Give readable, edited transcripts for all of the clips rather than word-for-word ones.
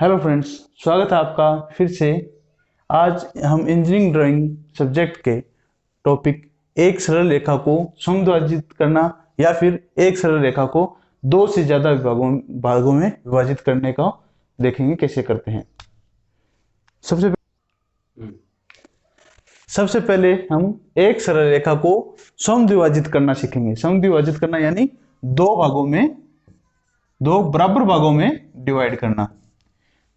Hello friends, स्वागत है आपका फिर से। आज हम इंजीनियरिंग ड्राइंग सब्जेक्ट के टॉपिक एक सरल रेखा को समद्विभाजित करना या फिर एक सरल रेखा को दो से ज्यादा भागों में विभाजित करने का देखेंगे कैसे करते हैं। सबसे पहले हम एक सरल रेखा को समद्विभाजित करना सीखेंगे। समद्विभाजित करना यानी दो बराबर भागों में डिवाइड करना।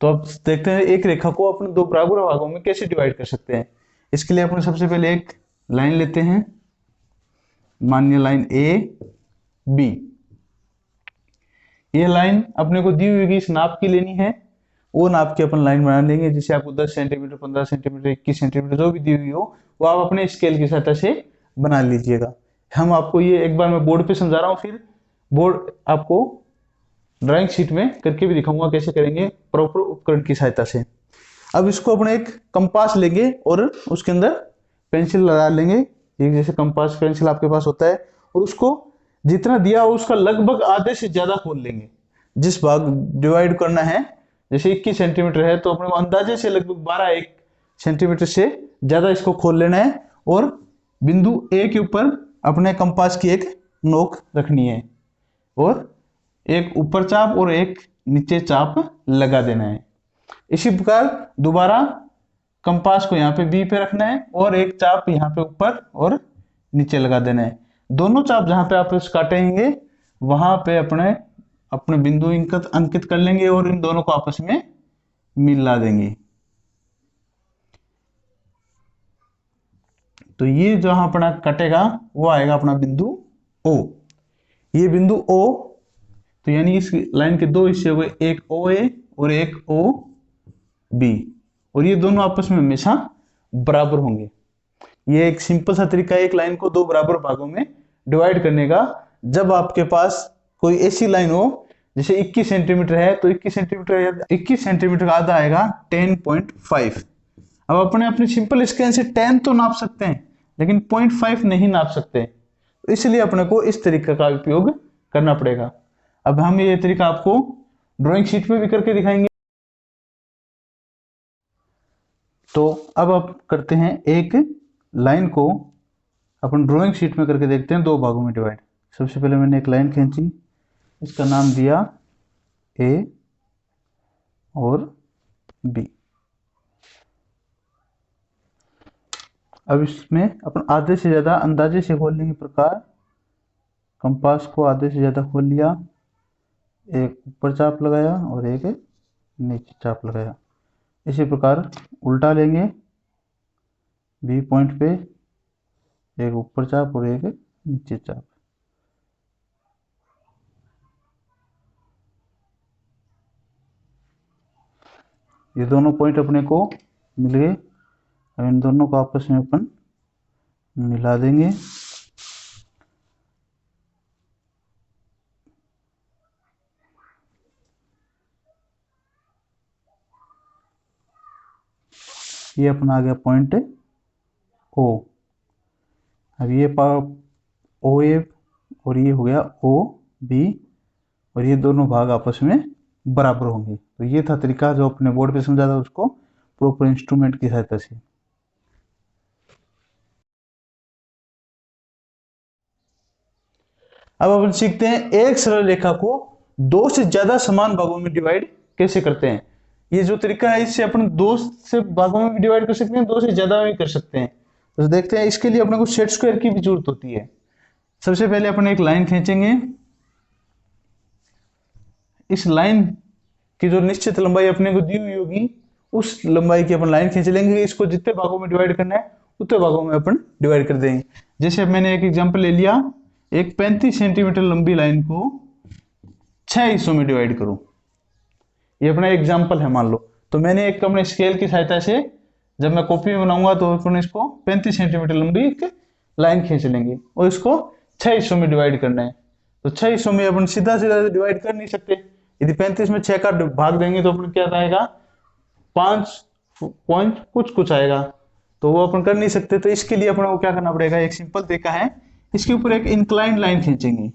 तो अब देखते हैं एक रेखा को अपन दो बराबर भागों में कैसे डिवाइड कर सकते हैं। इसके लिए अपन सबसे पहले एक लाइन लेते हैं, मानिए लाइन ए बी। ये लाइन अपने को दी हुई इस नाप की लेनी है, वो नाप की अपन लाइन बना लेंगे। जैसे आपको 10 सेंटीमीटर, 15 सेंटीमीटर, 21 सेंटीमीटर जो भी दी हुई हो वो आप अपने स्केल की सहायता से बना लीजिएगा। हम आपको ये एक बार मैं बोर्ड पे समझा रहा हूँ, फिर बोर्ड आपको ड्राइंग शीट में करके भी दिखाऊंगा कैसे करेंगे प्रॉपर उपकरण की सहायता से। अब इसको अपने एक कंपास लेंगे और उसके अंदर पेंसिल लगा लेंगे। ये जैसे कंपास पेंसिल आपके पास होता है, और उसको जितना दिया हो उसका लगभग आधे से ज्यादा खोल लेंगे। जिस भाग डिवाइड करना है, जैसे 21 सेंटीमीटर है तो अपने को अंदाजे से लगभग 12-1 सेंटीमीटर से ज्यादा इसको खोल लेना है, और बिंदु ए के ऊपर अपने कंपास की एक नोक रखनी है, और एक ऊपर चाप और एक नीचे चाप लगा देना है। इसी प्रकार दोबारा कंपास को यहाँ पे बी पे रखना है और एक चाप यहाँ पे ऊपर और नीचे लगा देना है। दोनों चाप जहां पे आप काटेंगे वहां पे अपने बिंदु अंकित कर लेंगे और इन दोनों को आपस में मिला देंगे। तो ये जहां अपना कटेगा वो आएगा अपना बिंदु ओ। ये बिंदु ओ, तो यानी इस लाइन के दो हिस्से हुए, एक ओ ए और एक ओ बी, और ये दोनों आपस में हमेशा बराबर होंगे। ये एक सिंपल सा तरीका है एक लाइन को दो बराबर भागों में डिवाइड करने का। जब आपके पास कोई ऐसी लाइन हो जैसे 21 सेंटीमीटर है, तो 21 सेंटीमीटर का आधा आएगा 10.5। अब अपने सिंपल स्केल से 10 तो नाप सकते हैं, लेकिन 0.5 नहीं नाप सकते, तो इसलिए अपने को इस तरीके का उपयोग करना पड़ेगा। अब हम ये तरीका आपको ड्राइंग शीट पे भी करके दिखाएंगे। तो अब आप करते हैं एक लाइन को अपन ड्राइंग शीट में करके देखते हैं दो भागों में डिवाइड। सबसे पहले मैंने एक लाइन खींची, इसका नाम दिया ए और बी। अब इसमें अपन आधे से ज्यादा अंदाजे से खोलने के प्रकार कंपास को आधे से ज्यादा खोल लिया, एक ऊपर चाप लगाया और एक नीचे चाप लगाया। इसी प्रकार उल्टा लेंगे, बी पॉइंट पे एक ऊपर चाप और एक नीचे चाप। ये दोनों पॉइंट अपने को मिल गए। अब इन दोनों को आपस में अपन मिला देंगे। ये अपना आ गया पॉइंट ओ। अब ये ओ ए और ये हो गया ओ बी, और ये दोनों भाग आपस में बराबर होंगे। तो ये था तरीका जो अपने बोर्ड पे समझा था, उसको प्रॉपर इंस्ट्रूमेंट की सहायता से। अब अपन सीखते हैं एक सरल रेखा को दो से ज्यादा समान भागों में डिवाइड कैसे करते हैं। ये जो तरीका है इससे अपन दो से भागों में भी डिवाइड कर सकते हैं, दो से ज्यादा में भी कर सकते हैं। तो देखते हैं, इसके लिए अपने को सेट स्क्वायर की भी जरूरत होती है। सबसे पहले अपन एक लाइन खींचेंगे। इस लाइन की जो निश्चित लंबाई अपने को दी हुई होगी उस लंबाई की अपन लाइन खींच लेंगे। इसको जितने भागों में डिवाइड करना है उतने भागों में अपन डिवाइड कर देंगे। जैसे मैंने एक एग्जांपल ले लिया, एक 35 सेंटीमीटर लंबी लाइन को 6 हिस्सों में डिवाइड करूं। ये अपना एग्जांपल है मान लो। तो मैंने एक अपने स्केल की सहायता से जब मैं कॉपी में बनाऊंगा तो अपन इसको 35 सेंटीमीटर लंबी एक लाइन खींच लेंगे और इसको 6 हिस्सों में डिवाइड करना है। तो 6 हिस्सों में अपन सीधा सीधा डिवाइड कर नहीं सकते। यदि 35 में 6 का भाग देंगे तो अपन क्या आएगा, 5 पॉइंट कुछ आएगा, तो वो अपन कर नहीं सकते। तो इसके लिए अपन को क्या करना पड़ेगा, एक सिंपल तरीका है, इसके ऊपर एक इंक्लाइन लाइन खींचेंगे।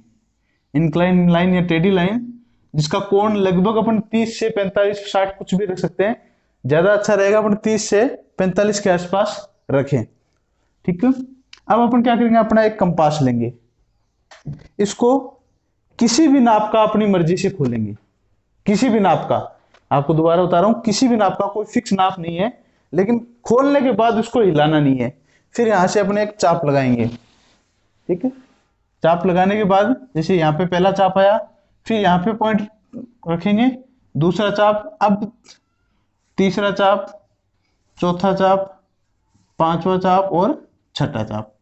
इंक्लाइन लाइन या टेढ़ी लाइन जिसका कोण लगभग अपन 30 से 45 60 कुछ भी रख सकते हैं, ज्यादा अच्छा रहेगा अपन 30 से 45 के आसपास रखें। ठीक है, अब अपन क्या करेंगे, अपना एक कंपास लेंगे, इसको किसी भी नाप का अपनी मर्जी से खोलेंगे, किसी भी नाप का, आपको दोबारा बता रहा हूं, किसी भी नाप का, कोई फिक्स नाप नहीं है, लेकिन खोलने के बाद उसको हिलाना नहीं है। फिर यहां से अपने एक चाप लगाएंगे। ठीक है, चाप लगाने के बाद जैसे यहाँ पे पहला चाप आया, फिर यहाँ पे पॉइंट रखेंगे, दूसरा चाप, अब तीसरा चाप, चौथा चाप, पांचवा चाप और छठा चाप।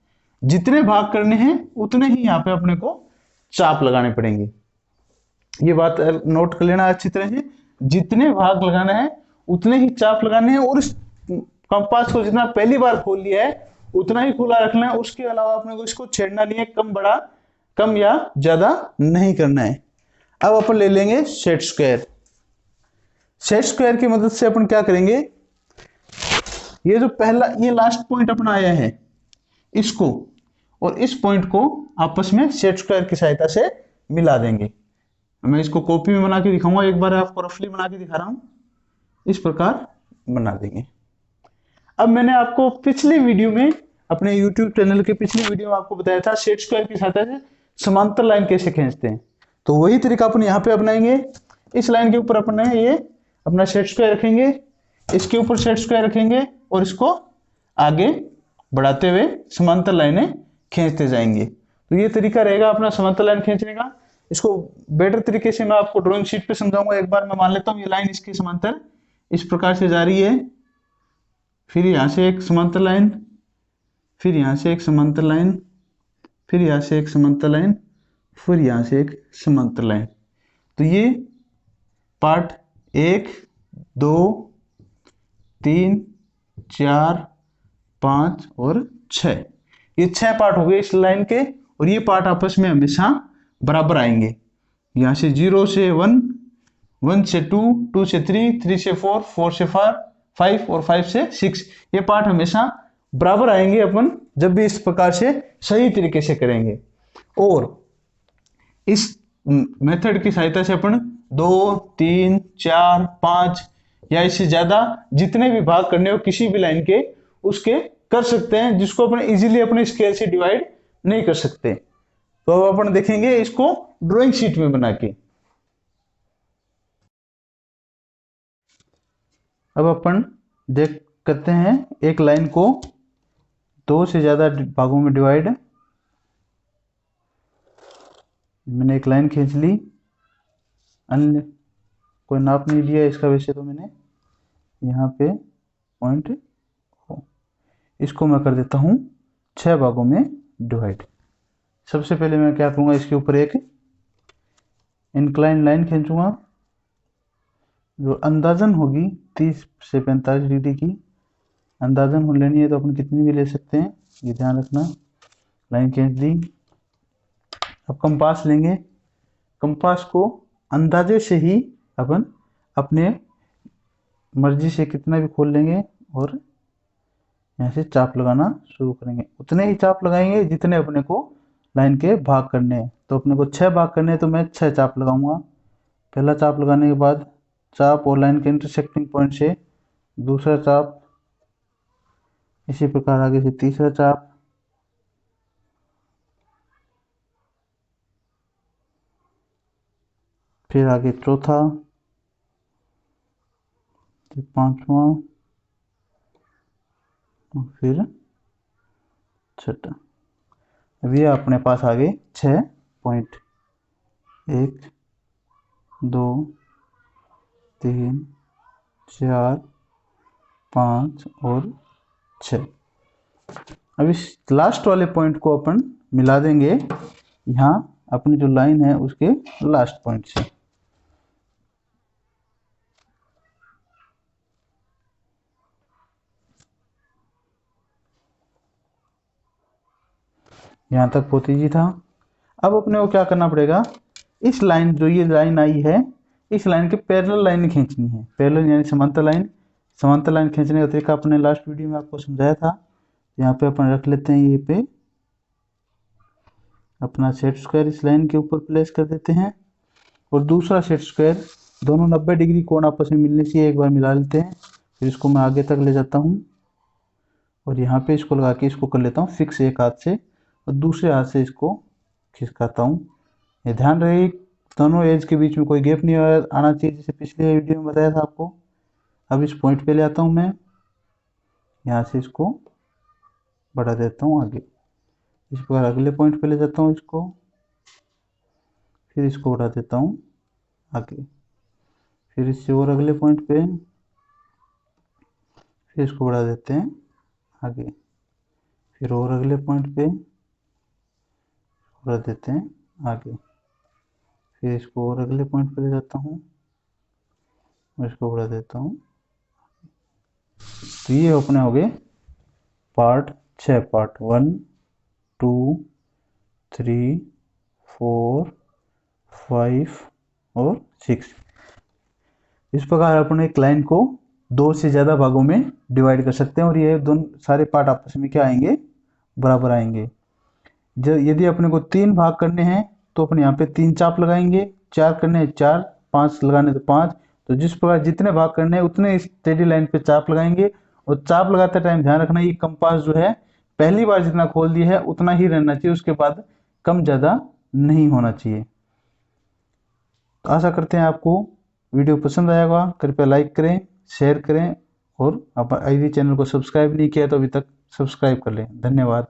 जितने भाग करने हैं उतने ही यहाँ पे अपने को चाप लगाने पड़ेंगे। ये बात नोट कर लेना अच्छी तरह से, जितने भाग लगाना है उतने ही चाप लगाने हैं, और इस कंपास को जितना पहली बार खोल लिया है उतना ही खुला रखना है, उसके अलावा अपने को इसको छेड़ना नहीं है, कम बड़ा, कम या ज्यादा नहीं करना है। अब अपन ले लेंगे सेट स्क्वायर। सेट स्क्वायर की मदद से अपन क्या करेंगे, ये जो पहला, ये लास्ट पॉइंट अपना आया है, इसको और इस पॉइंट को आपस में सेट स्क्वायर की सहायता से मिला देंगे। मैं इसको कॉपी में बना के दिखाऊंगा, एक बार आपको रफली बना के दिखा रहा हूं, इस प्रकार बना देंगे। अब मैंने आपको पिछली वीडियो में, अपने YouTube चैनल के पिछली वीडियो में आपको बताया था सेट स्क्वायर की सहायता से समांतर लाइन कैसे खींचते हैं, तो वही तरीका अपन यहाँ पे अपनाएंगे। इस लाइन के ऊपर अपन ये अपना सेट स्क्वायर रखेंगे, इसके ऊपर सेट स्क्वायर रखेंगे और इसको आगे बढ़ाते हुए समांतर लाइनें खींचते जाएंगे। तो ये तरीका रहेगा अपना समांतर लाइन खींचने का। इसको बेटर तरीके से मैं आपको ड्राइंग शीट पे समझाऊंगा। एक बार मैं मान लेता हूँ ये लाइन इसके समांतर इस प्रकार से जा रही है, फिर यहाँ से एक समांतर लाइन, फिर यहाँ से एक समांतर लाइन, फिर यहाँ से एक समांतर लाइन, फिर यहाँ से एक समांतर लाइन। तो ये पार्ट 1 2 3 4 5 और 6, ये 6 पार्ट हो गए इस लाइन के, और ये पार्ट आपस में हमेशा बराबर आएंगे। यहाँ से 0 से 1, 1 से 2, 2 से 3, 3 से 4, 4 से 5 और 5 से 6, ये पार्ट हमेशा बराबर आएंगे अपन जब भी इस प्रकार से सही तरीके से करेंगे। और इस मेथड की सहायता से अपन 2 3 4 5 या इससे ज्यादा जितने भी भाग करने हो किसी भी लाइन के, उसके कर सकते हैं, जिसको अपन इजीली अपने स्केल से डिवाइड नहीं कर सकते। तो अब अपन देखेंगे इसको ड्राइंग शीट में बना के। अब अपन देख करते हैं एक लाइन को 2 से ज्यादा भागों में डिवाइड। मैंने एक लाइन खींच ली, अन्य कोई नाप नहीं दिया इसका, वैसे तो मैंने यहाँ पे पॉइंट हो, इसको मैं कर देता हूँ 6 भागों में डिवाइड। सबसे पहले मैं क्या करूँगा, इसके ऊपर एक इंक्लाइन लाइन खींचूंगा जो अंदाजन होगी 30 से 45 डिग्री की। अंदाजन हो लेनी है तो अपन कितनी भी ले सकते हैं, ये ध्यान रखना। लाइन खींच दी। अब कंपास लेंगे, कंपास को अंदाजे से ही अपन अपने मर्जी से कितना भी खोल लेंगे और यहाँ से चाप लगाना शुरू करेंगे। उतने ही चाप लगाएंगे जितने अपने को लाइन के भाग करने हैं। तो अपने को 6 भाग करने हैं तो मैं 6 चाप लगाऊंगा। पहला चाप लगाने के बाद चाप और लाइन के इंटरसेक्टिंग पॉइंट से दूसरा चाप, इसी प्रकार आगे से तीसरा चाप, फिर आगे चौथा, फिर पांचवा और फिर छठा। अब ये अपने पास आ गए 6 पॉइंट, 1 2 3 4 5 और 6। अब इस लास्ट वाले पॉइंट को अपन मिला देंगे यहाँ अपनी जो लाइन है उसके लास्ट पॉइंट से। यहाँ तक बहुत ईजी था। अब अपने को क्या करना पड़ेगा, इस लाइन, जो ये लाइन आई है, इस लाइन के पैरेलल लाइन खींचनी है। पैरेलल यानी समांतर लाइन। समांतर लाइन खींचने का तरीका अपने लास्ट वीडियो में आपको समझाया था। यहाँ पे अपन रख लेते हैं, ये पे अपना सेट स्क्वायर इस लाइन के ऊपर प्लेस कर देते हैं। और दूसरा सेट स्क्वायर, दोनों 90 डिग्री कोण आपस में मिलने चाहिए, एक बार मिला लेते हैं। फिर इसको मैं आगे तक ले जाता हूँ और यहाँ पे इसको लगा के इसको कर लेता हूँ फिक्स एक हाथ से, और दूसरे हाथ से इसको खिसकाता हूँ। ये ध्यान रहे दोनों एज के बीच में कोई गैप नहीं आना चाहिए, जैसे पिछले वीडियो में बताया था आपको। अब इस पॉइंट पे ले आता हूँ मैं, यहाँ से इसको बढ़ा देता हूँ आगे, इस प्रकार अगले पॉइंट पे ले जाता हूँ इसको, फिर इसको बढ़ा देता हूँ आगे, फिर इससे और अगले पॉइंट पे, फिर इसको बढ़ा देते हैं आगे, फिर और अगले पॉइंट पे बढ़ा देते हैं आगे, फिर इसको और अगले पॉइंट पे ले जाता हूँ और इसको बढ़ा देता हूँ। तो ये अपने हो गए पार्ट 6, पार्ट 1 2 3 4 5 और 6। इस प्रकार अपन एक लाइन को 2 से ज़्यादा भागों में डिवाइड कर सकते हैं और ये दोनों सारे पार्ट आपस में क्या आएंगे, बराबर आएंगे। यदि अपने को 3 भाग करने हैं तो अपन यहाँ पे 3 चाप लगाएंगे, 4 करने हैं 4, 5 लगाने तो 5। तो जिस प्रकार जितने भाग करने हैं उतने स्ट्रेट लाइन पे चाप लगाएंगे। और चाप लगाते टाइम ध्यान रखना ये कंपास जो है पहली बार जितना खोल दिया है उतना ही रहना चाहिए, उसके बाद कम ज़्यादा नहीं होना चाहिए। तो आशा करते हैं आपको वीडियो पसंद आया होगा। कृपया लाइक करें, शेयर करें और यदि चैनल को सब्सक्राइब नहीं किया तो अभी तक सब्सक्राइब कर लें। धन्यवाद।